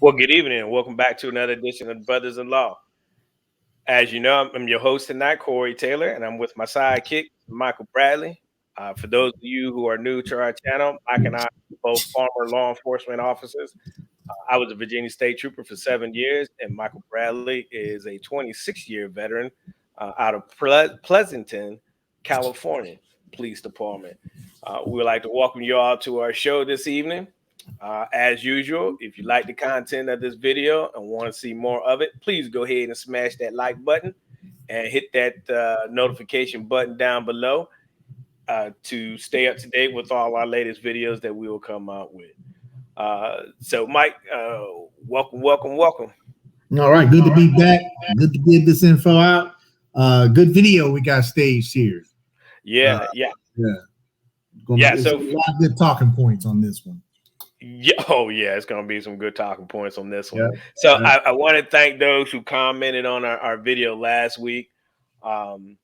Well, good evening and welcome back to another edition of Brothers-in-Law. As you know, I'm your host tonight, Corey Taylor, and I'm with my sidekick, Michael Bradley. For those of you who are new to our channel, Mike and I are both former law enforcement officers. I was a Virginia State Trooper for 7 years, and Michael Bradley is a 26-year veteran out of Pleasanton, California Police Department. We would like to welcome you all to our show this evening. As usual, if you like the content of this video and want to see more of it, please go ahead and smash that like button and hit that notification button down below to stay up to date with all our latest videos that we will come out with. So, Mike, welcome, welcome, welcome. All right, good to be back. Good to get this info out. Good video we got staged here. Uh, Yeah, yeah, yeah, yeah. it's a lot of good talking points on this one. Yeah, oh yeah, it's gonna be some good talking points on this one. Yeah, So yeah. I want to thank those who commented on our video last week. Um,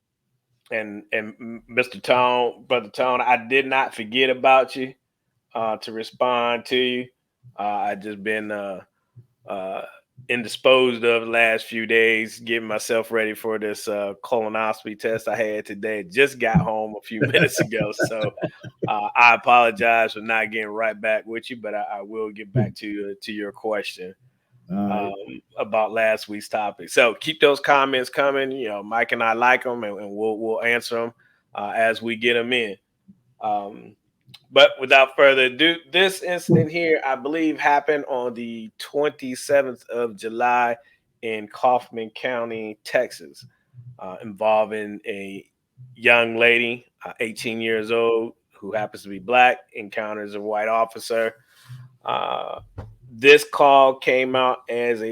and Mr. Tone, Brother Tone, I did not forget about you to respond to you. I just been uh, indisposed of the last few days, getting myself ready for this colonoscopy test I had today. Just got home a few minutes ago, so I apologize for not getting right back with you, but I will get back to your question Uh, about last week's topic. So keep those comments coming. You know, Mike and I like them, and we'll answer them as we get them in. Um, but without further ado, this incident here, I believe, happened on the 27th of July in Kaufman County, Texas, involving a young lady, 18 years old, who happens to be black, encounters a white officer. Uh, this call came out as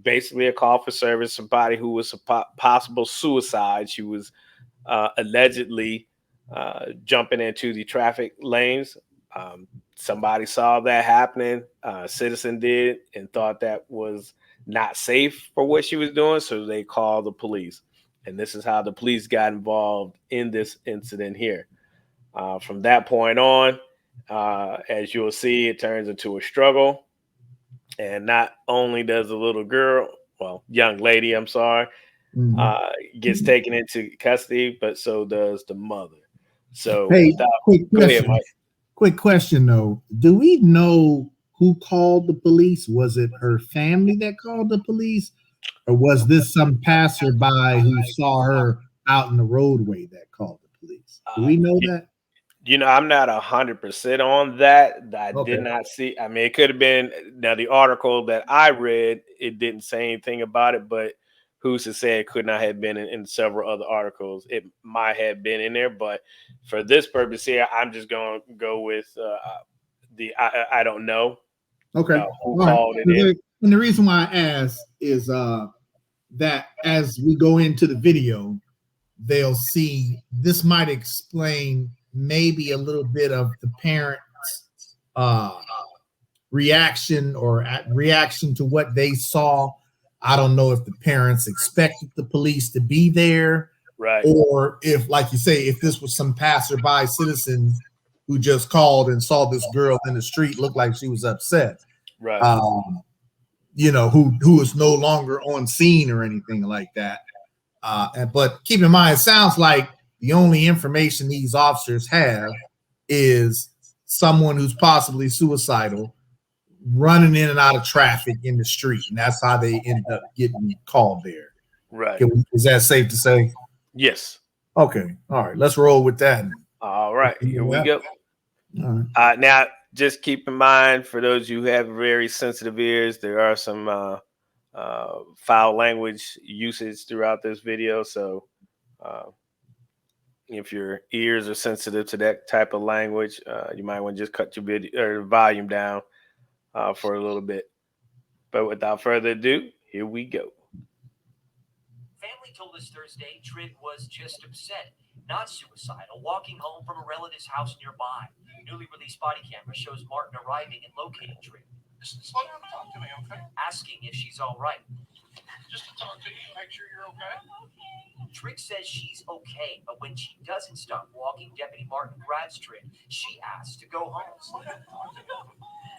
basically a call for service, somebody who was a possible suicide. She was allegedly jumping into the traffic lanes. Um, Somebody saw that happening. A citizen did and thought that was not safe for what she was doing, so they called the police. And this is how the police got involved in this incident here. From that point on, as you'll see, it turns into a struggle. And not only does the little girl, well, young lady, I'm sorry, mhm. uh, gets taken into custody, but so does the mother. So Hey, without, quick go ahead, question. Mike. Quick question though. Do we know who called the police? Was it her family that called the police, or was this some passerby who saw her out in the roadway that called the police? Do we know that? You know, I'm not 100% on that. I did Okay. not see. I mean, it could have been now the article that I read. It didn't say anything about it, but who's to say it could not have been in several other articles? It might have been in there, but for this purpose here, I'm just going to go with I don't know Okay. who All right. called it in. And the reason why I ask is that as we go into the video, they'll see this might explain maybe a little bit of the parents' uh, reaction or reaction to what they saw. I don't know if the parents expected the police to be there, Right, or if, like you say, if this was some passerby citizen who just called and saw this girl in the street, looked like she was upset. right. Um, who is no longer on scene or anything like that. But keep in mind, it sounds like the only information these officers have is someone who's possibly suicidal running in and out of traffic in the street, and that's how they end up getting called there. Right. Is that safe to say? Yes. Okay, all right, let's roll with that. All right. Here we Yeah. go. All right. Now, just keep in mind for those who have very sensitive ears, there are some foul language usage throughout this video. So, uh, if your ears are sensitive to that type of language, you might want to just cut your video or volume down for a little bit. But without further ado, here we go. Family told us Thursday Trig was just upset, not suicidal, walking home from a relative's house nearby. Newly released body camera shows Martin arriving and locating Trig. Just slow down and talk to me, okay? Asking if she's all right. Just to talk to you, make sure you're okay. Trig says she's okay, but when she doesn't stop walking, Deputy Martin grabs Trig. She asks to go home. Slow down and talk to me.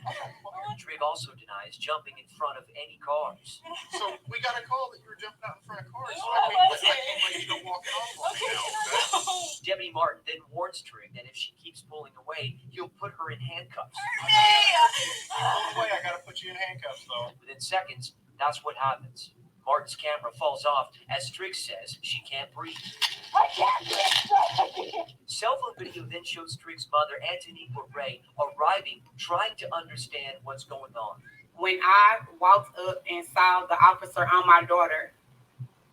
Okay. Trigg also denies jumping in front of any cars. So we got a call that you were jumping out in front of cars. So I can't let you go walking off on me now, okay? Deputy Martin then warns Trigg that if she keeps pulling away, he'll put her in handcuffs. Pull away, I gotta put you in handcuffs, though. Within seconds, that's what happens. Martin's camera falls off as Trigg says she can't breathe. Cell phone video then shows Trigg's mother, Antoniqua Ray, arriving, trying to understand what's going on. When I walked up and saw the officer on my daughter,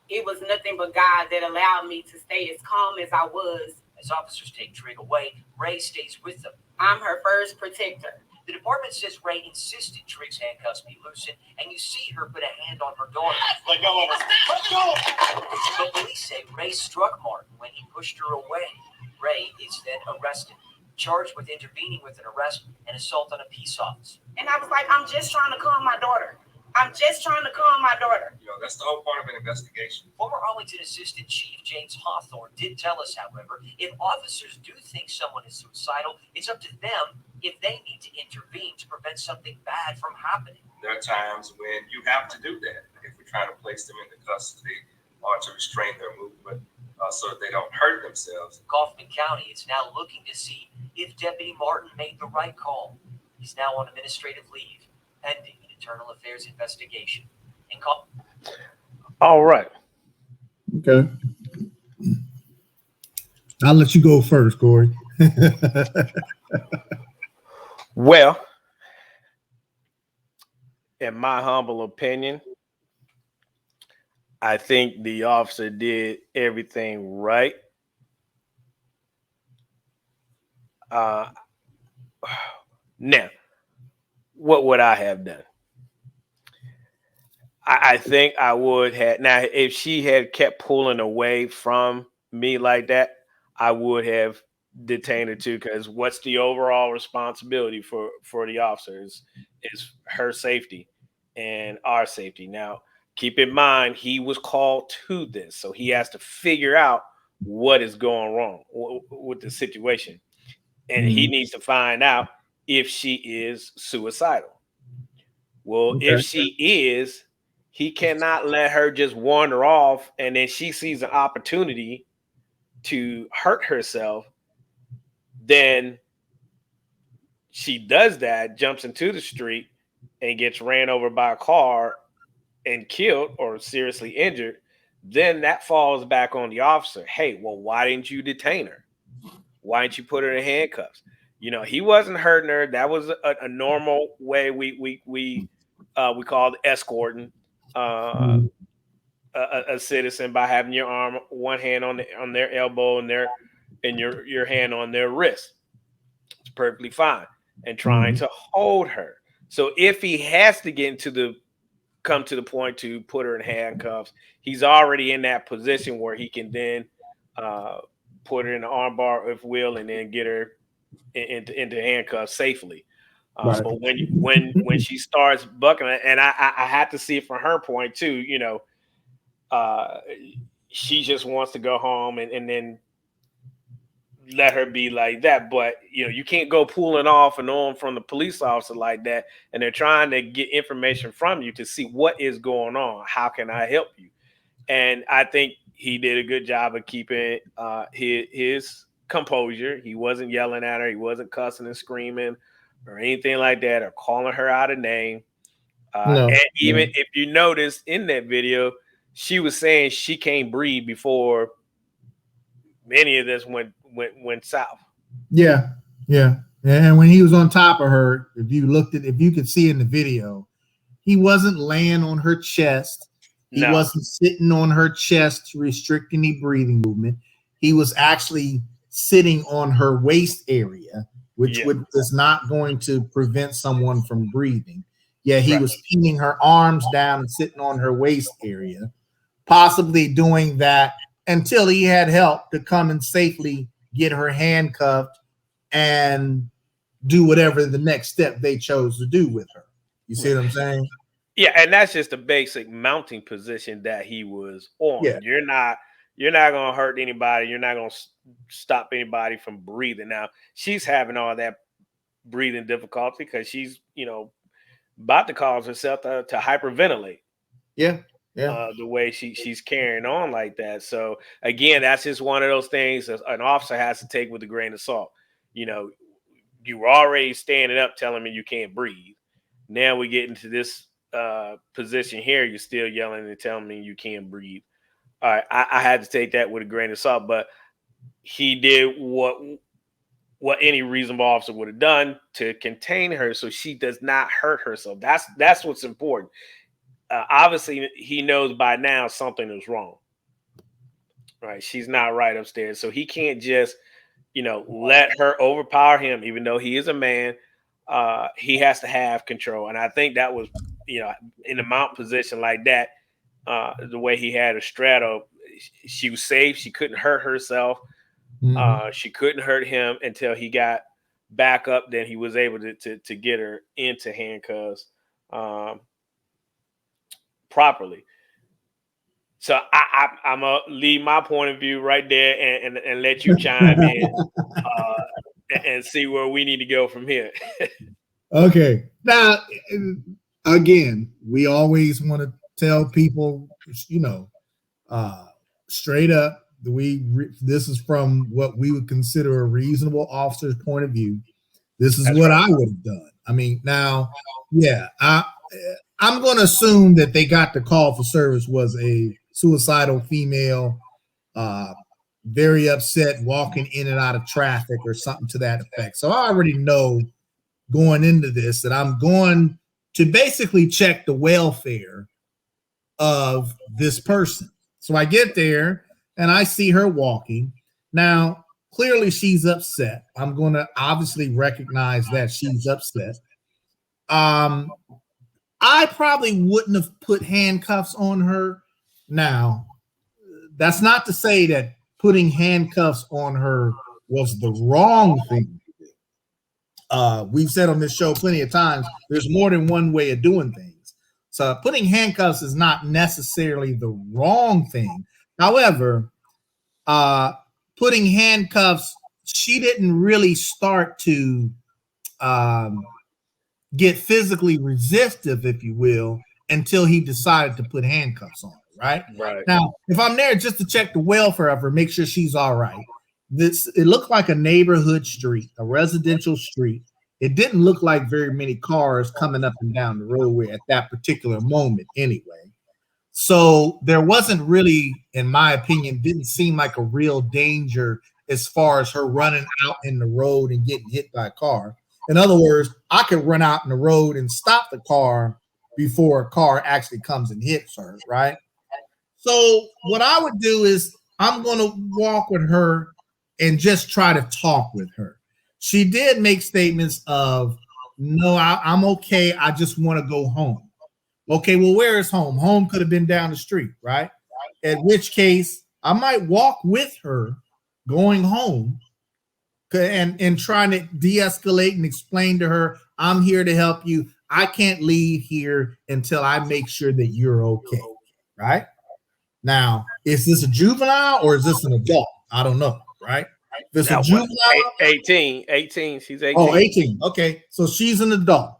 it was nothing but God that allowed me to stay as calm as I was. As officers take Trigg away, Ray stays with them. I'm her first protector. The department says Ray insisted Trigg's handcuffs be loosened, and you see her put a hand on her daughter. Let go of her. Let go of her. But police say Ray struck Martin when he pushed her away. Ray is then arrested, charged with intervening with an arrest and assault on a peace officer. And I was like, I'm just trying to calm my daughter. I'm just trying to calm my daughter. You know, that's the whole part of an investigation. Former Arlington Assistant Chief James Hawthorne did tell us, however, if officers do think someone is suicidal, it's up to them if they need to intervene to prevent something bad from happening. There are times when you have to do that if we're trying to place them into custody or to restrain their movement so that they don't hurt themselves. Kaufman County is now looking to see if Deputy Martin made the right call. He's now on administrative leave, pending an internal affairs investigation. All right. Okay. I'll let you go first, Corey. Well, in my humble opinion, I think the officer did everything right. Now, what would I have done? I think I would have. Now, if she had kept pulling away from me like that, I would have detained her too. Because what's the overall responsibility for the officers is her safety and our safety. Now, keep in mind, he was called to this, so he has to figure out what is going wrong with the situation, and he needs to find out if she is suicidal. Well, if she is, he cannot let her just wander off, and then she sees an opportunity to hurt herself. Then she does that, jumps into the street, and gets ran over by a car and killed or seriously injured. Then that falls back on the officer. Hey, well, why didn't you detain her? Why didn't you put her in handcuffs? You know, he wasn't hurting her. That was a normal way we called escorting a citizen, by having your arm, one hand on their elbow and your hand on their wrist. It's perfectly fine. And trying to hold her. So if he has to come to the point to put her in handcuffs, he's already in that position where he can then put her in the armbar, if will, and then get her into handcuffs safely. Right. But when she starts bucking, and I had to see it from her point too, you know, she just wants to go home and then let her be like that. But you know, you can't go pulling off and on from the police officer like that, and they're trying to get information from you to see what is going on. How can I help you? And I think he did a good job of keeping his composure. He wasn't yelling at her. He wasn't cussing and screaming or anything like that, or calling her out of name. And even if you notice in that video, she was saying she can't breathe before many of this went south. Yeah. And when he was on top of her, if you could see in the video, he wasn't laying on her chest. He wasn't sitting on her chest to restrict any breathing movement. He was actually sitting on her waist area, which is not going to prevent someone from breathing. Yeah, he was pinning her arms down and sitting on her waist area, possibly doing that until he had help to come and safely get her handcuffed and do whatever the next step they chose to do with her. You see what I'm saying? Yeah, and that's just a basic mounting position that he was on. Yeah. You're not going to hurt anybody. You're not going to stop anybody from breathing. Now, she's having all that breathing difficulty because she's, you know, about to cause herself to hyperventilate. Yeah. The way she's carrying on like that. So again, that's just one of those things that an officer has to take with a grain of salt. You know, you were already standing up telling me you can't breathe. Now we get into this position here. You're still yelling and telling me you can't breathe. All right, I had to take that with a grain of salt, but he did what any reasonable officer would have done to contain her so she does not hurt herself. That's what's important. Obviously, he knows by now something is wrong. Right, she's not right upstairs, so he can't just let her overpower him. Even though he is a man, he has to have control, and I think that was in a mount position like that. The way he had her straddled, she was safe. She couldn't hurt herself. She couldn't hurt him until he got back up. Then he was able to get her into handcuffs properly. So I'm gonna leave my point of view right there and let you chime in and see where we need to go from here. Okay. Now, again, we always want to tell people, straight up, this is from what we would consider a reasonable officer's point of view. This is what I would have done. I mean, now, yeah, I'm going to assume that they got the call for service was a suicidal female, very upset, walking in and out of traffic or something to that effect. So I already know going into this that I'm going to basically check the welfare of this person. So I get there and I see her walking. Now, clearly she's upset. I'm going to obviously recognize that she's upset. I probably wouldn't have put handcuffs on her. Now, that's not to say that putting handcuffs on her was the wrong thing to do. We've said on this show plenty of times, there's more than one way of doing things. So putting handcuffs is not necessarily the wrong thing. However, putting handcuffs, she didn't really start to get physically resistive, if you will, until he decided to put handcuffs on her, right? Right. Now, if I'm there just to check the welfare of her, make sure she's all right. It looked like a neighborhood street, a residential street. It didn't look like very many cars coming up and down the roadway at that particular moment anyway. So there wasn't really, in my opinion, didn't seem like a real danger as far as her running out in the road and getting hit by a car. In other words, I could run out in the road and stop the car before a car actually comes and hits her, right? So what I would do is I'm going to walk with her and just try to talk with her. She did make statements of, no, I'm okay. I just want to go home. Okay, well, where is home? Home could have been down the street, right? At which case, I might walk with her going home and trying to de-escalate and explain to her, I'm here to help you. I can't leave here until I make sure that you're okay, right? Now, is this a juvenile or is this an adult? I don't know, right? If it's a juvenile, 18, she's 18. Oh, 18. Okay, so she's an adult.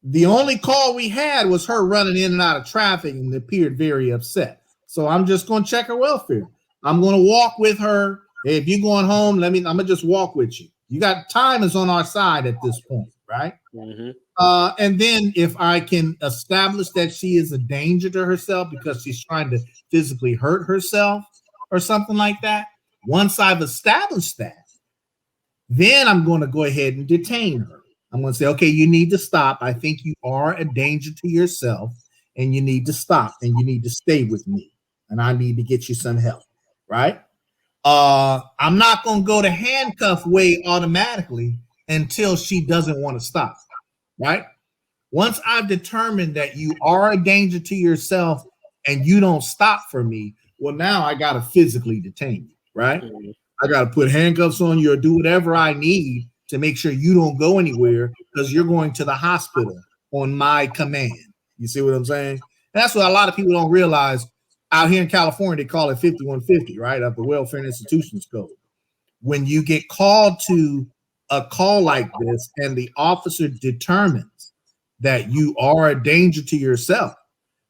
The only call we had was her running in and out of traffic and appeared very upset. So I'm just going to check her welfare. I'm going to walk with her. Hey, if you're going home, I'm going to just walk with you. You got time is on our side at this point, right? Mm-hmm. And then if I can establish that she is a danger to herself because she's trying to physically hurt herself or something like that, once I've established that, then I'm going to go ahead and detain her. I'm going to say, okay, you need to stop. I think you are a danger to yourself and you need to stop and you need to stay with me and I need to get you some help, right? I'm not going to go to handcuff way automatically until she doesn't want to stop, right? Once I've determined that you are a danger to yourself and you don't stop for me, well, now I got to physically detain you, right? Mm-hmm. I got to put handcuffs on you or do whatever I need to make sure you don't go anywhere because you're going to the hospital on my command. You see what I'm saying? And that's what a lot of people don't realize. Out here in California, they call it 5150, right? Of the Welfare and Institutions Code. When you get called to a call like this and the officer determines that you are a danger to yourself,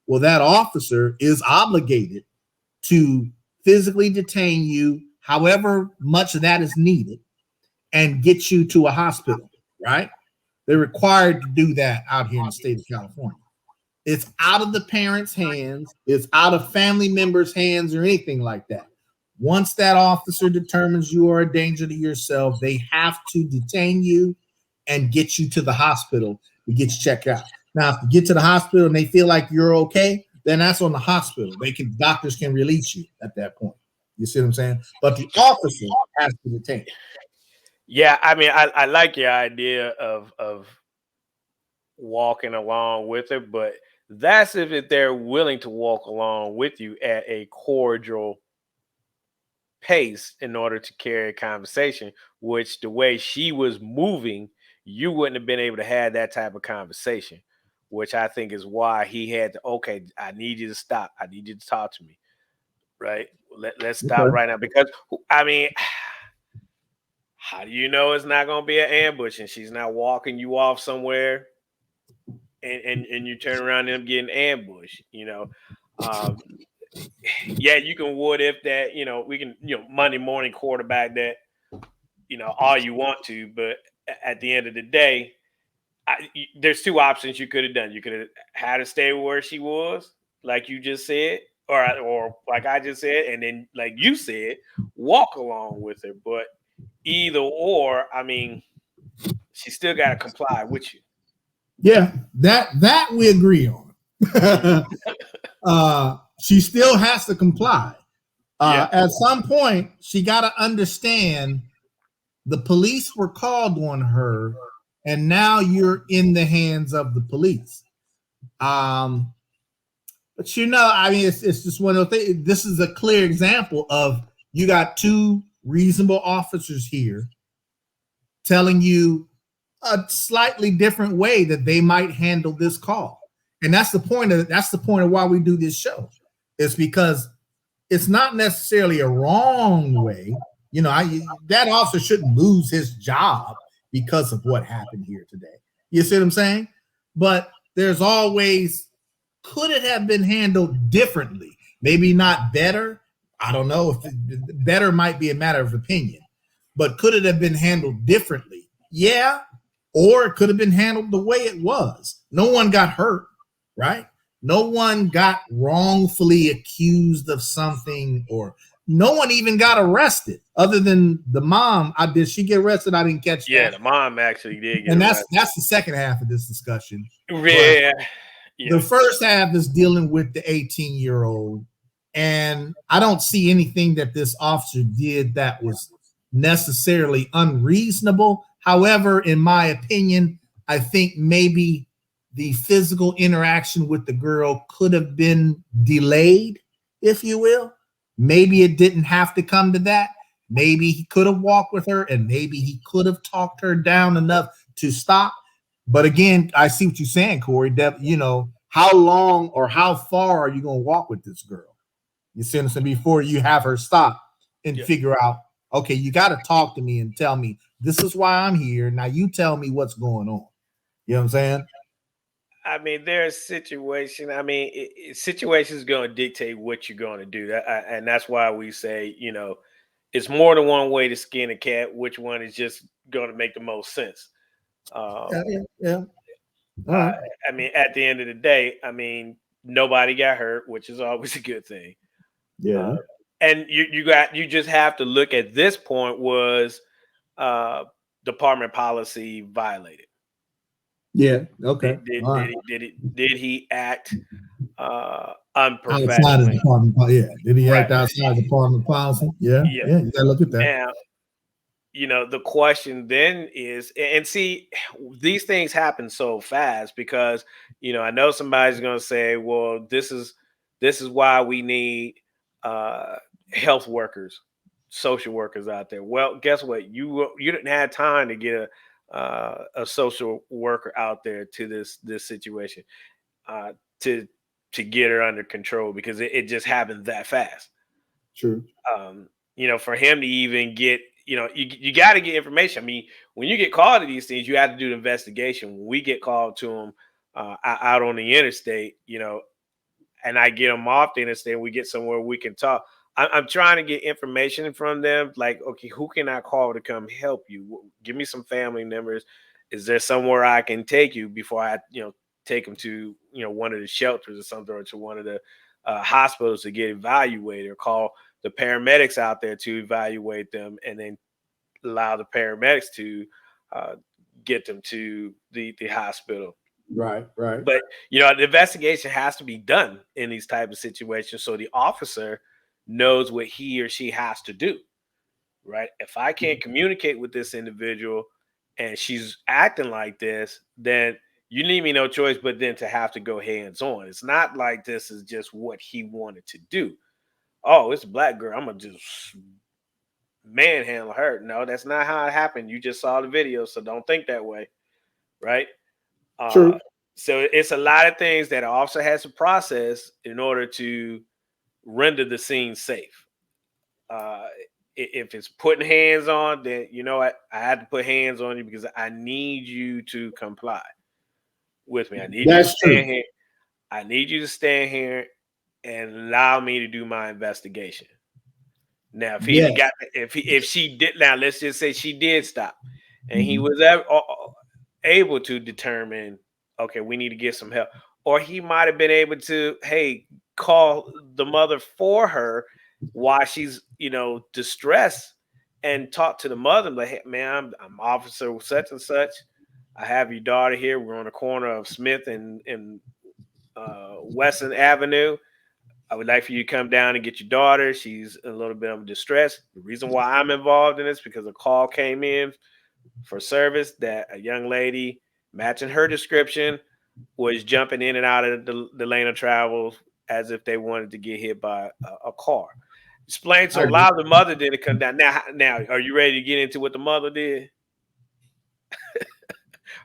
well, that officer is obligated to physically detain you, however much of that is needed, and get you to a hospital, right? They're required to do that out here in the state of California. It's out of the parents' hands, it's out of family members' hands or anything like that. Once that officer determines you are a danger to yourself, they have to detain you and get you to the hospital to get you checked out. Now, if you get to the hospital and they feel like you're okay, then that's on the hospital. Doctors can release you at that point. You see what I'm saying? But the officer has to detain. Yeah, I mean, I like your idea of walking along with her, but that's if they're willing to walk along with you at a cordial pace in order to carry a conversation, which the way she was moving, you wouldn't have been able to have that type of conversation, which I think is why he had to, okay, I need you to stop. I need you to talk to me. Right. Let's stop right now. Because I mean, how do you know it's not gonna be an ambush and she's not walking you off somewhere and you turn around and getting ambushed, you know? Um, yeah, you can what if that, we can, Monday morning quarterback that, all you want to, but at the end of the day, there's two options you could have done. You could have had her stay where she was, like you just said, or like I just said, and then like you said, walk along with her. But either or, I mean, she still got to comply with you. Yeah, that we agree on. She still has to comply. At some point, she got to understand the police were called on her, and now you're in the hands of the police. But I mean, it's just one of those things. This is a clear example of you got two reasonable officers here telling you a slightly different way that they might handle this call. And that's the point of why we do this show. It's because it's not necessarily a wrong way. That officer shouldn't lose his job because of what happened here today. You see what I'm saying? But there's always, could it have been handled differently? Maybe not better. I don't know. If better might be a matter of opinion, but could it have been handled differently? Yeah. Or it could have been handled the way it was. No one got hurt, right? No one got wrongfully accused of something, or no one even got arrested other than the mom. Did she get arrested? I didn't catch that. Yeah, the mom actually did get and arrested. That's the second half of this discussion. Yeah. The first half is dealing with the 18-year-old, and I don't see anything that this officer did that was necessarily unreasonable. However, in my opinion, I think maybe the physical interaction with the girl could have been delayed, if you will. Maybe it didn't have to come to that. Maybe he could have walked with her, and maybe he could have talked her down enough to stop. But again, I see what you're saying, Corey. That, how long or how far are you going to walk with this girl? You see what I'm saying? Before you have her stop and figure out, okay, you got to talk to me and tell me this is why I'm here. Now you tell me what's going on. You know what I'm saying? I mean, there's situation. I mean, situations going to dictate what you're going to do. And that's why we say, it's more than one way to skin a cat. Which one is just going to make the most sense? Yeah. Right. I mean, at the end of the day, I mean, nobody got hurt, which is always a good thing. Yeah. And you just have to look at this point was department policy violated. Yeah. Okay. Did he act unprofessionally? Outside of department, yeah. Did he act outside the department policy? Yeah. Yeah. You gotta look at that. Now, the question then is, and see, these things happen so fast because I know somebody's going to say, well, this is why we need health workers, social workers out there. Well, guess what? You didn't have time to get a social worker out there to this situation to get her under control because it just happened that fast. True. For him to even get you got to get information. I mean, when you get called to these things, you have to do the investigation. When we get called to them out on the interstate, and I get them off the interstate, and we get somewhere we can talk. I'm trying to get information from them. Like, okay, who can I call to come help you? Give me some family members. Is there somewhere I can take you before I, take them to, one of the shelters or something, or to one of the hospitals to get evaluated, or call the paramedics out there to evaluate them, and then allow the paramedics to uh, get them to the hospital. Right. But the investigation has to be done in these type of situations, so the officer knows what he or she has to do. Right? If I can't communicate with this individual and she's acting like this, then you leave me no choice but then to have to go hands on. It's not like this is just what he wanted to do. Oh, it's a black girl, I'm gonna just manhandle her. No, that's not how it happened. You just saw the video, so don't think that way. Right? True. So it's a lot of things that an officer has to process in order to render the scene safe. If it's putting hands on, then I had to put hands on you because I need you to comply with me. I need you to stand here. I need you to stand here and allow me to do my investigation. Now, if she did, now let's just say she did stop, and he was able to determine, okay, we need to get some help, or he might have been able to, hey, call the mother for her while she's distressed, and talk to the mother like, hey, man, I'm officer such and such. I have your daughter here. We're on the corner of Smith and Weston Avenue. I would like for you to come down and get your daughter. She's a little bit of distress. The reason why I'm involved in this because a call came in for service that a young lady matching her description was jumping in and out of the lane of travel as if they wanted to get hit by a car. Explain. So allow the mother did to come down. Now, are you ready to get into what the mother did?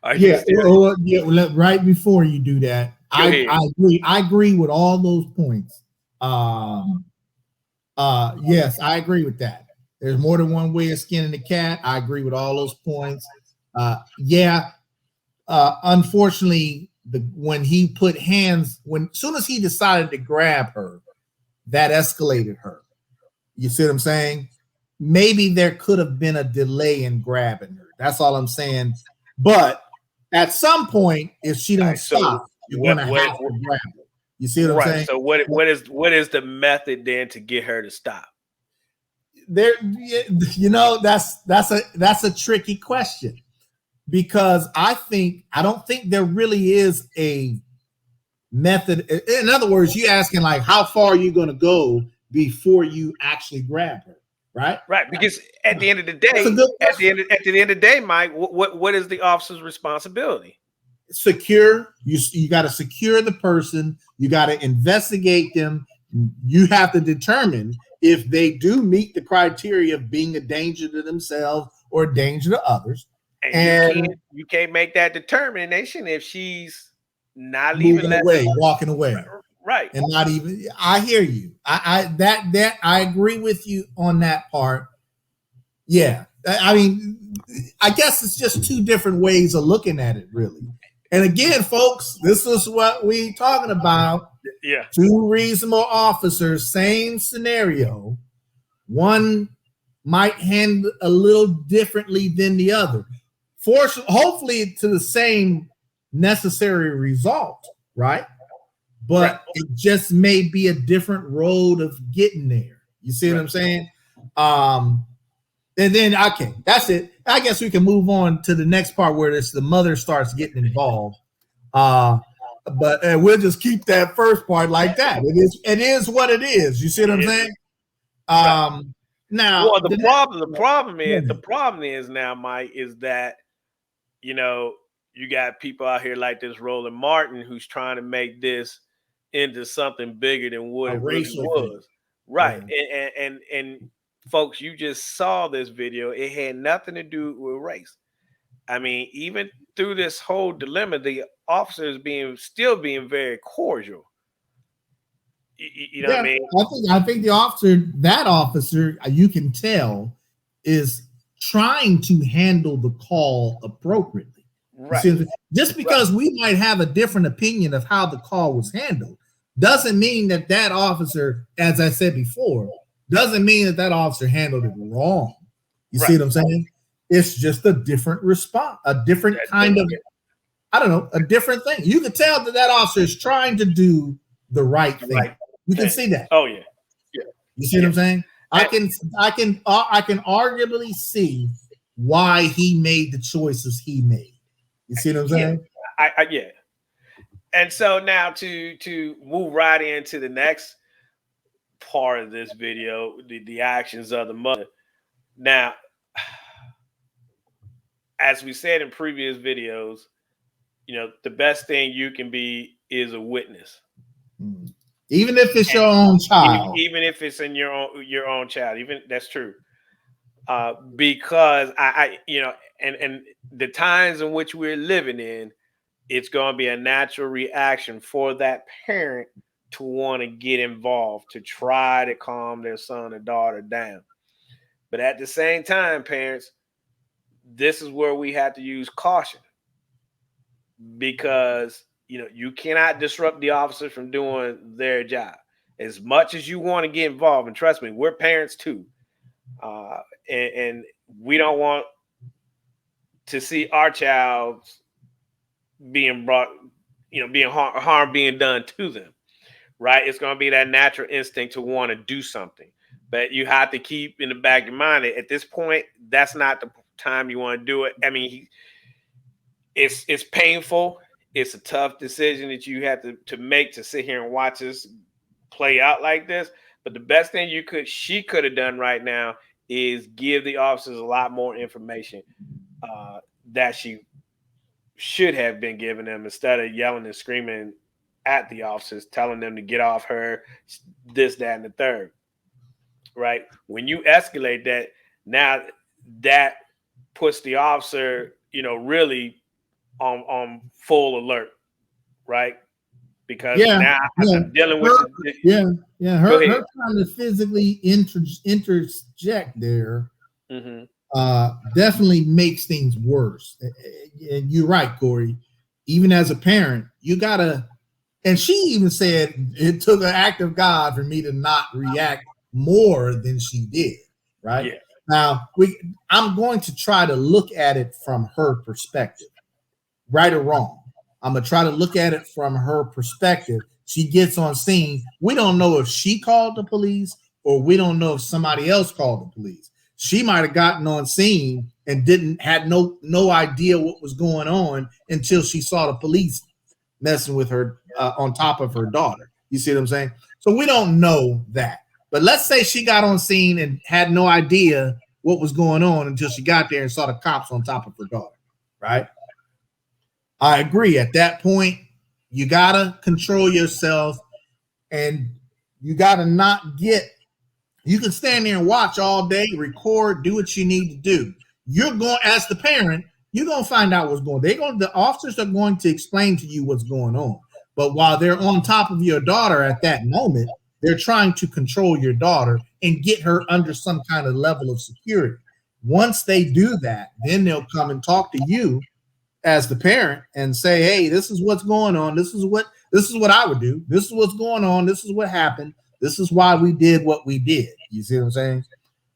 Right before you do that, I agree. I agree with all those points. Yes, I agree with that. There's more than one way of skinning the cat. I agree with all those points. Unfortunately, when he put hands, soon as he decided to grab her, that escalated her. You see what I'm saying? Maybe there could have been a delay in grabbing her. That's all I'm saying. But at some point, if she don't stop, you're going to have to grab her. You see what I'm saying? So what is the method then to get her to stop? There, that's a tricky question, because I don't think there really is a method. In other words, you're asking like, how far are you going to go before you actually grab her, right? Right, because at the end of the day, at the end of the day, Mike, what is the officer's responsibility? Secure. You got to secure the person. You got to investigate them. You have to determine if they do meet the criteria of being a danger to themselves or a danger to others. And you can't make that determination if she's not moving away, walking away, right? And not even. I hear you. I agree with you on that part. Yeah, I mean, I guess it's just two different ways of looking at it, really. And again, folks, this is what we talking about. Yeah. Two reasonable officers, same scenario. One might handle a little differently than the other. Hopefully to the same necessary result, right? But it just may be a different road of getting there. You see what I'm saying? And then, okay, that's it. I guess we can move on to the next part where the mother starts getting involved. But we'll just keep that first part like that. It is what it is. You see what I'm saying? Now, well, the problem is now, Mike, is that you got people out here like this Roland Martin who's trying to make this into something bigger than what it really was. Right. Yeah. And folks, you just saw this video. It had nothing to do with race. I mean, even through this whole dilemma, the officers still being very cordial. You know what I mean? I think that officer, you can tell, is trying to handle the call appropriately. Right. See, just because we might have a different opinion of how the call was handled doesn't mean that that officer, as I said before, doesn't mean that that officer handled it wrong. You see what I'm saying? It's just a different response, a different kind of, I don't know, a different thing. You can tell that that officer is trying to do the right thing. You can see that. Oh yeah. You see what I'm saying? I can arguably see why he made the choices he made. You see what I'm saying? Yeah. And so now to move right into the next part of this video, the actions of the mother. Now, as we said in previous videos, you know, the best thing you can be is a witness. Even if it's your own child. Even if it's in your own child. Even that's true. Because I you know, and the times in which we're living in, it's going to be a natural reaction for that parent to want to get involved, to try to calm their son or daughter down. But at the same time, parents, this is where we have to use caution, because you know you cannot disrupt the officers from doing their job. As much as you want to get involved, and trust me, we're parents too, and we don't want to see our child being brought, you know, being harm being done to them, right? It's going to be that natural instinct to want to do something, but you have to keep in the back of your mind that at this point, that's not the time you want to do it. I mean, it's painful. It's a tough decision that you have to make, to sit here and watch this play out like this. But the best thing she could have done right now is give the officers a lot more information that she should have been giving them, instead of yelling and screaming at the officers, telling them to get off her, this, that, and the third. Right? When you escalate that, now that puts the officer, you know, really on full alert, right? Because now I'm dealing with her trying to physically interject there definitely makes things worse. And you're right, Corey. Even as a parent, you gotta. And she even said it took an act of God for me to not react more than she did. Right? Yeah. Now I'm going to try to look at it from her perspective, right or wrong. I'm gonna try to look at it from her perspective. She gets on scene. We don't know if she called the police or we don't know if somebody else called the police. She might have gotten on scene and had no idea what was going on until she saw the police messing with her on top of her daughter. You see what I'm saying? So we don't know that. But let's say she got on scene and had no idea what was going on until she got there and saw the cops on top of her daughter, right? I agree. At that point, you gotta control yourself, and you gotta not get. You can stand there and watch all day, record, do what you need to do. You're going, as the parent, you're gonna find out what's going on. The officers are going to explain to you what's going on. But while they're on top of your daughter at that moment, they're trying to control your daughter and get her under some kind of level of security. Once they do that, then they'll come and talk to you as the parent and say, hey, this is what's going on. This is what I would do. This is what's going on. This is what happened. This is why we did what we did. You see what I'm saying?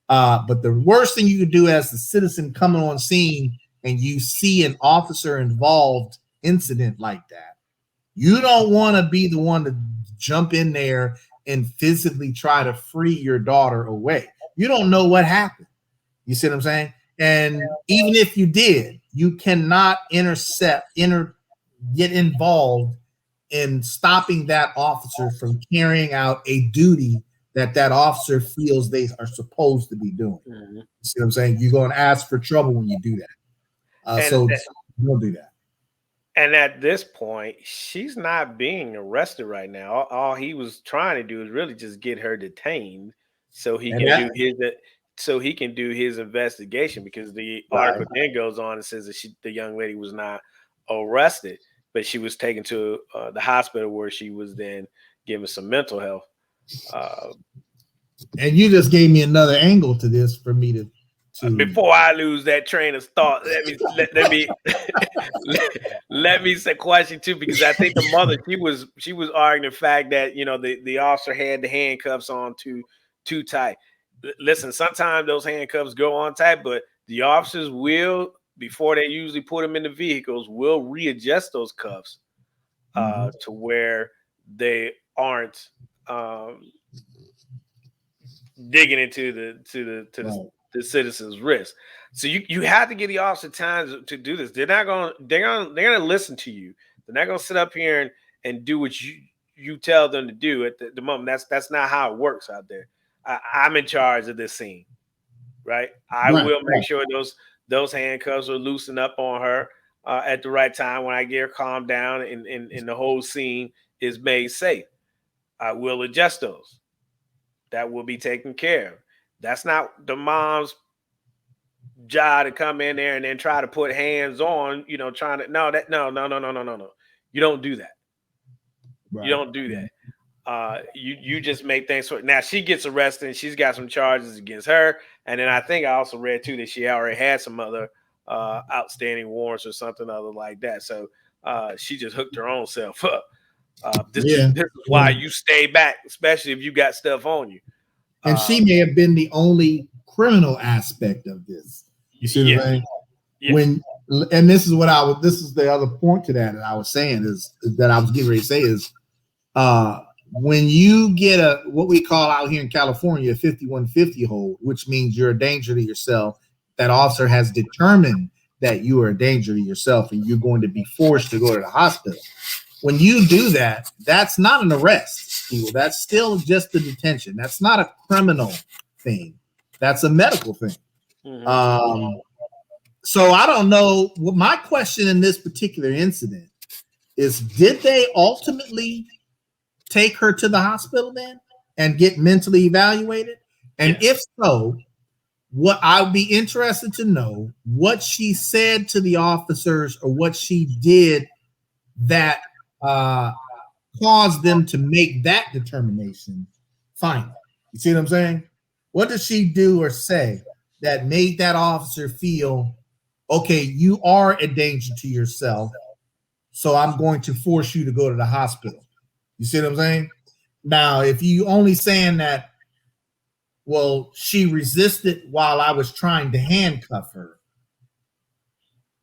But the worst thing you could do as the citizen coming on scene and you see an officer involved incident like that, you don't want to be the one to jump in there and physically try to free your daughter away. You don't know what happened. You see what I'm saying? And even if you did, you cannot get involved in stopping that officer from carrying out a duty that officer feels they are supposed to be doing. You see what I'm saying? You're going to ask for trouble when you do that. So don't do that. And at this point, she's not being arrested right now. All he was trying to do is really just get her detained so he can do his investigation, because the article then goes on and says that the young lady was not arrested, but she was taken to the hospital where she was then given some mental health. And you just gave me another angle to this for me Before I lose that train of thought, let me let me say question too, because I think the mother, she was arguing the fact that the officer had the handcuffs on too tight. Listen, sometimes those handcuffs go on tight, but the officers will, before they usually put them in the vehicles, will readjust those cuffs to where they aren't digging into the citizen's wrist. So you have to give the officer time to do this. They're gonna listen to you. They're not gonna sit up here and do what you tell them to do at the moment. That's not how it works out there. I'm in charge of this scene, right? I will make sure those handcuffs are loosened up on her at the right time when I get her calmed down and the whole scene is made safe. I will adjust those. That will be taken care of. That's not the mom's job to come in there and then try to put hands on, trying to no. You don't do that. Right. You don't do that. You just make things for now. She gets arrested and she's got some charges against her. And then I think I also read too that she already had some other outstanding warrants or something other like that. So she just hooked her own self up. This is why you stay back, especially if you got stuff on you. And she may have been the only criminal aspect of this. You see what I'm saying? Yeah. And this is the other point to that I was saying is that I was getting ready to say is when you get what we call out here in California a 5150 hold, which means you're a danger to yourself. That officer has determined that you are a danger to yourself and you're going to be forced to go to the hospital. When you do that, that's not an arrest. That's still just a detention. That's not a criminal thing. That's a medical thing. Mm-hmm. So I don't know. Well, my question in this particular incident is, did they ultimately take her to the hospital then and get mentally evaluated? And if so, what I would be interested to know what she said to the officers or what she did that caused them to make that determination final. You see what I'm saying? What did she do or say that made that officer feel, okay, you are a danger to yourself, so I'm going to force you to go to the hospital? You see what I'm saying? Now, if you only saying that, well, she resisted while I was trying to handcuff her,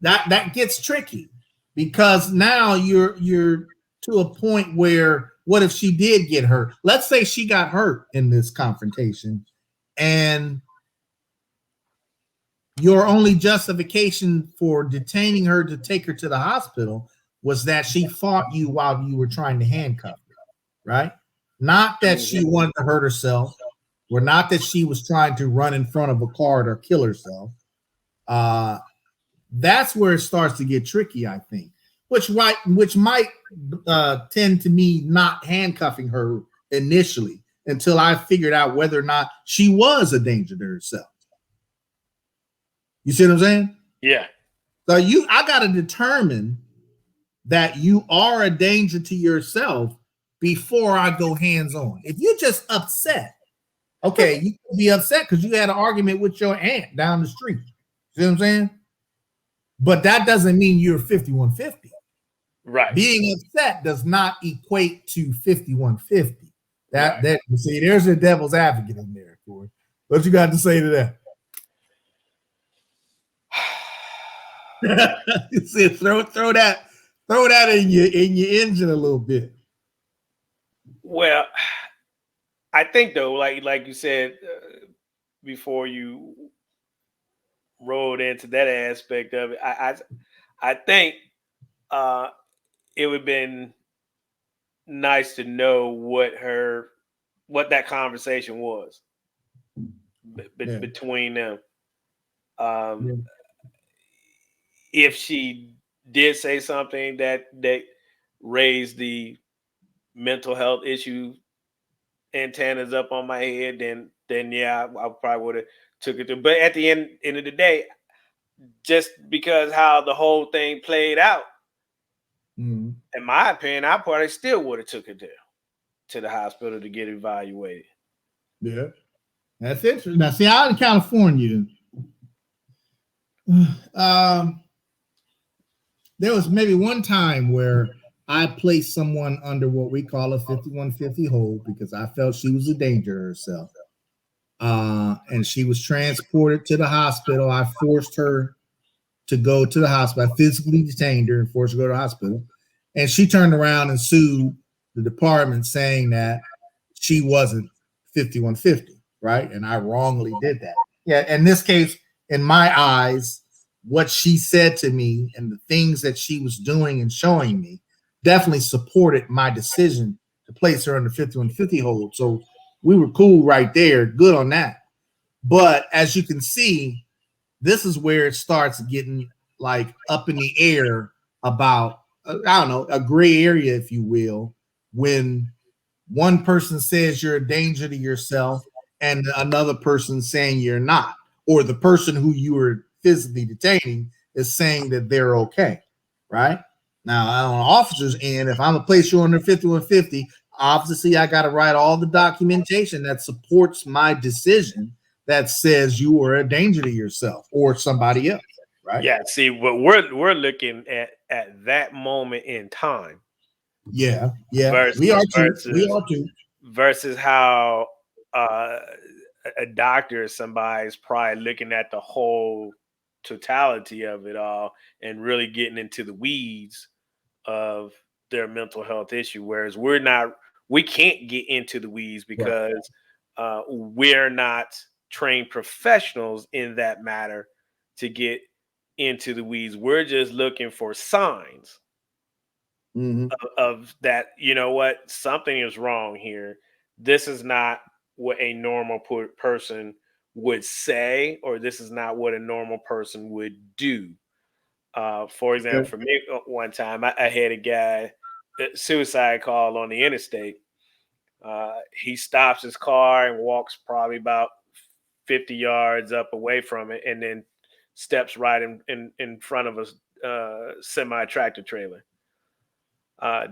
that gets tricky. Because now you're to a point where what if she did get hurt? Let's say she got hurt in this confrontation and your only justification for detaining her to take her to the hospital was that she fought you while you were trying to handcuff her, right? Not that she wanted to hurt herself or not that she was trying to run in front of a car or kill herself. That's where it starts to get tricky, I think, which might tend to me not handcuffing her initially until I figured out whether or not she was a danger to herself. You see what I'm saying? Yeah. So I got to determine that you are a danger to yourself before I go hands-on. If you're just upset, okay, you can be upset because you had an argument with your aunt down the street. See what I'm saying? But that doesn't mean you're 5150. Right. Being upset does not equate to 5150. That see, there's a devil's advocate in there, Corey. What you got to say to that? See, throw that in your engine a little bit. Well, I think though, like you said before you rolled into that aspect of it, I think it would have been nice to know what that conversation was between them. If she did say something that raised the mental health issue antennas up on my head, then yeah, I probably would have took it through. But at the end of the day, just because how the whole thing played out, in my opinion, I probably still would have took it there to the hospital to get evaluated. Yeah, that's interesting. Now, see, out in California, There was maybe one time where I placed someone under what we call a 5150 hold because I felt she was a danger to herself. And she was transported to the hospital. I forced her to go to the hospital. I physically detained her and forced her to go to the hospital. And she turned around and sued the department saying that she wasn't 5150, right? And I wrongly did that. Yeah, in this case, in my eyes, what she said to me and the things that she was doing and showing me definitely supported my decision to place her under 5150 hold. So we were cool right there, good on that. But as you can see, this is where it starts getting like up in the air about I don't know, a gray area, if you will, when one person says you're a danger to yourself and another person saying you're not, or the person who you were physically detaining is saying that they're okay, right? Now, on an officer's end, if I'm gonna place you under 5150, obviously I got to write all the documentation that supports my decision that says you are a danger to yourself or somebody else, right? Yeah. See, what we're looking at that moment in time Yeah, yeah. We are versus too. We are too. versus how uh, a doctor or somebody is probably looking at the whole totality of it all and really getting into the weeds of their mental health issue. Whereas we can't get into the weeds Right. because we're not trained professionals in that matter to get into the weeds. We're just looking for signs Mm-hmm. of that, you know what, something is wrong here. This is not what a normal person would say, or this is not what a normal person would do. For example, Okay. for me, one time I had a guy suicide call on the interstate. He stops his car and walks probably about 50 yards up away from it, and then steps right in front of a semi tractor trailer.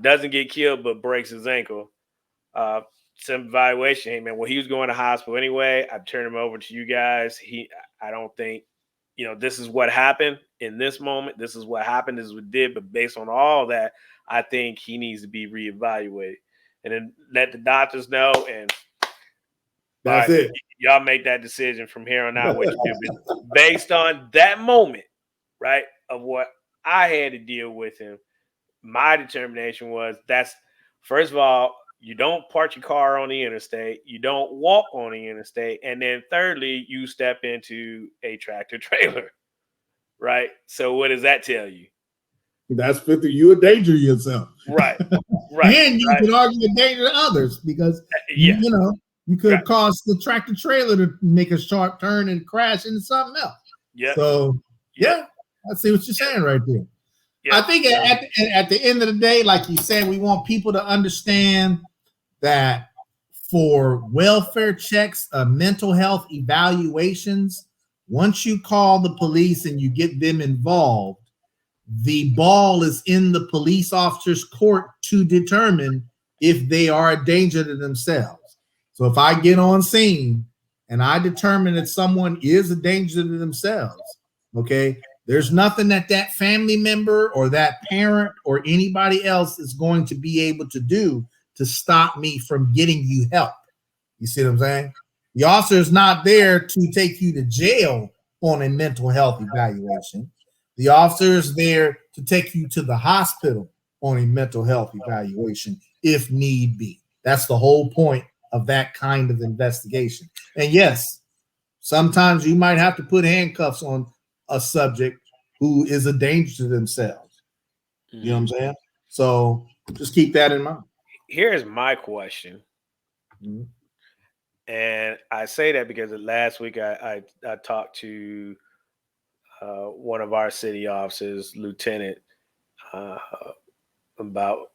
Doesn't get killed, but breaks his ankle. Uh, some evaluation. Hey man, well he was going to hospital anyway. I turned him over to you guys. I don't think, this is what happened in this moment. This is what happened. This is what did. But based on all that, I think he needs to be reevaluated, and then let the doctors know. And all That's right, it. y'all make that decision from here on out what you do. But based on that moment, right, of what I had to deal with him, my determination was that's first of all, you don't park your car on the interstate, you don't walk on the interstate, and then thirdly, you step into a tractor trailer, right? So what does that tell you? That's 50. You a danger to yourself. Right, right, And you right. can argue a danger to others because Yeah, you could right. cause the tractor trailer to make a sharp turn and crash into something else. Yep, So yep, yeah, I see what you're yep, saying right there. I yep. think So, at the end of the day, like you said, we want people to understand that for welfare checks, mental health evaluations, once you call the police and you get them involved, the ball is in the police officer's court to determine if they are a danger to themselves. So if I get on scene and I determine that someone is a danger to themselves, okay, there's nothing that that family member or that parent or anybody else is going to be able to do to stop me from getting you help. You see what I'm saying? The officer is not there to take you to jail on a mental health evaluation. The officer is there to take you to the hospital on a mental health evaluation if need be. That's the whole point of that kind of investigation. And yes, sometimes you might have to put handcuffs on a subject who is a danger to themselves. You know what I'm saying? So just keep that in mind. here's my question. Mhm. And I say that because last week I talked to one of our city officers, Lieutenant, uh, about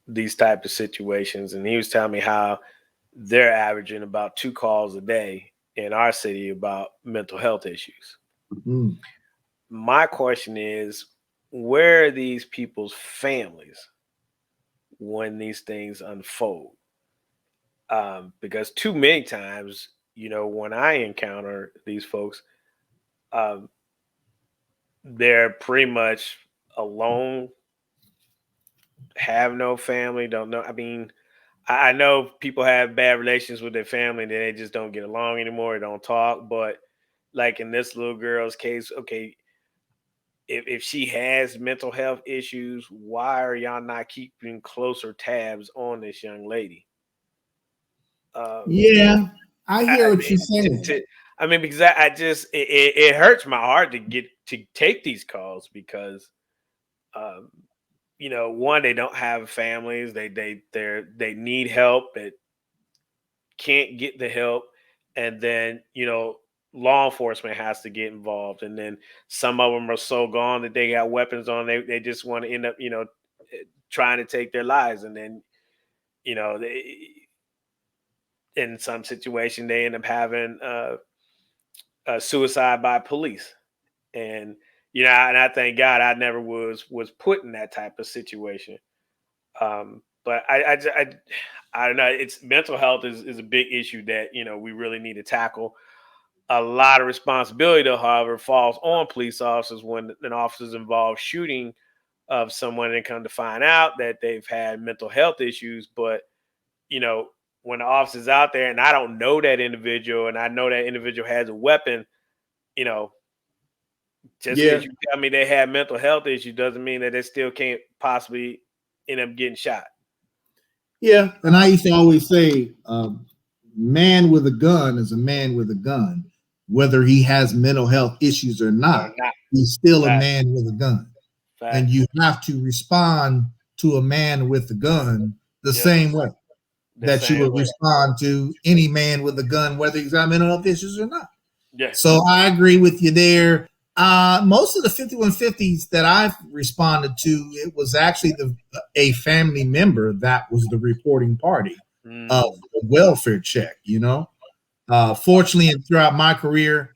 these type of situations, and he was telling me how they're averaging about 2 calls a day in our city about mental health issues. Mm. My question is, where are these people's families when these things unfold? Because too many times, when I encounter these folks, um, they're pretty much alone, have no family, don't know. I mean, I know people have bad relations with their family and they just don't get along anymore, don't talk. But like in this little girl's case, okay, if she has mental health issues, why are y'all not keeping closer tabs on this young lady? Um, Yeah, I hear I, what you're to, saying. to, I mean, because I just it hurts my heart to get to take these calls because um, one, they don't have families, they need help, they can't get the help, and then law enforcement has to get involved, and then some of them are so gone that they got weapons on, they just want to end up trying to take their lives, and then they in some situation they end up having a suicide by police. And and I thank God I never was put in that type of situation. But I don't know. It's mental health is a big issue that we really need to tackle. A lot of responsibility, though, however, falls on police officers when an officer's involved shooting of someone and come to find out that they've had mental health issues. But you know, when the officer's out there and I don't know that individual and I know that individual has a weapon, you know, just Yeah, because you tell me they have mental health issues doesn't mean that they still can't possibly end up getting shot. yeah. And I used to always say, man with a gun is a man with a gun, whether he has mental health issues or Or not. not. He's still a Facts. man with a gun, and Facts. you have to respond to a man with a gun the Yep. same way The that you same would way. respond to any man with a gun, whether he's got mental health issues or not. Yeah. So I agree with you there. Most of the 5150s that I've responded to, it was actually a family member that was the reporting party of Mm. the welfare check. Fortunately, and throughout my career,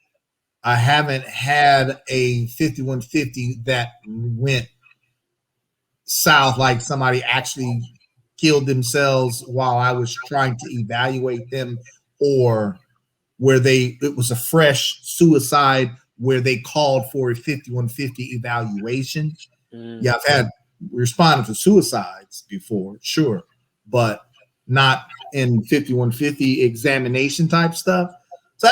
I haven't had a 5150 that went south, like somebody actually killed themselves while I was trying to evaluate them, or where it was a fresh suicide where they called for a 5150 evaluation. Mm. Yeah, I've had responded to suicides before, sure, but not in 5150 examination type stuff. So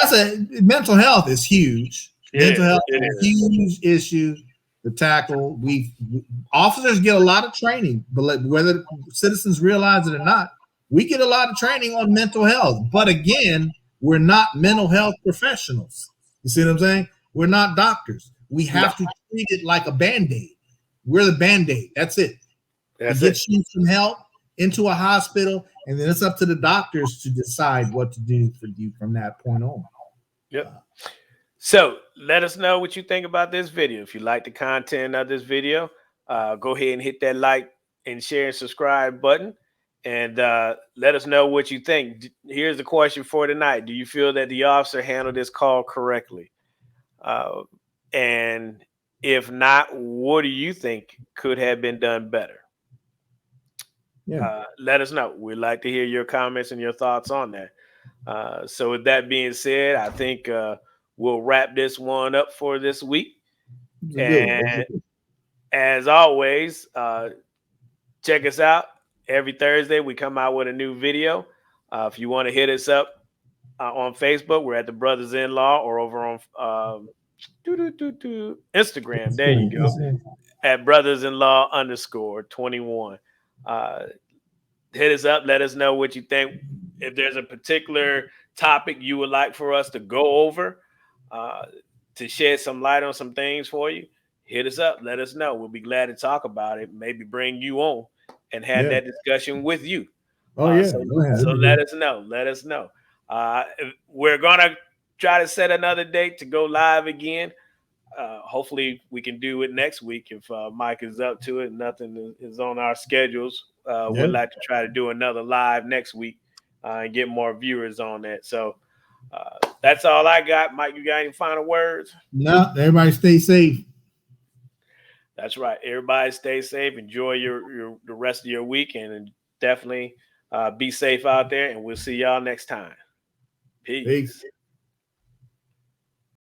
mental health is huge. It Mental is. health It is a is. huge issue to tackle. Officers get a lot of training, but whether citizens realize it or not, we get a lot of training on mental health. But again, we're not mental health professionals. You see what I'm saying? We're not doctors. We No, have to treat it like a band-aid. We're the band-aid. That's it. To that's get it. you some help into a hospital, and then it's up to the doctors to decide what to do for you from that point on. Yep. So let us know what you think about this video. If you like the content of this video, go ahead and hit that like and share and subscribe button. And let us know what you think. Here's the question for tonight. Do you feel that the officer handled this call correctly? Uh, and if not, what do you think could have been done better? Yeah, Let us know. We'd like to hear your comments and your thoughts on that. So, with that being said, I think we'll wrap this one up for this week. it's a good And one. as always, check us out every Thursday. We come out with a new video. If you want to hit us up on Facebook, we're at the Brothas-in-law, or over on Instagram. There you go, at Brothers-in-law _21. Uh, Hit us up. Let us know what you think. If there's a particular topic you would like for us to go over, uh, to shed some light on some things for you, hit us up. Let us know. We'll be glad to talk about it. Maybe bring you on and have Yeah. that discussion with you. Oh yeah. So, Go ahead. so let us know. Let us know. We're gonna try to set another date to go live again. Hopefully we can do it next week if Mike is up to it. Nothing is on our schedules. We'd Yeah. like to try to do another live next week and get more viewers on that. So that's all I got. Mike, you got any final words? No, everybody stay safe. That's right. Everybody stay safe. Enjoy the rest of your week, and definitely be safe out there. And we'll see y'all next time. Peace. Peace.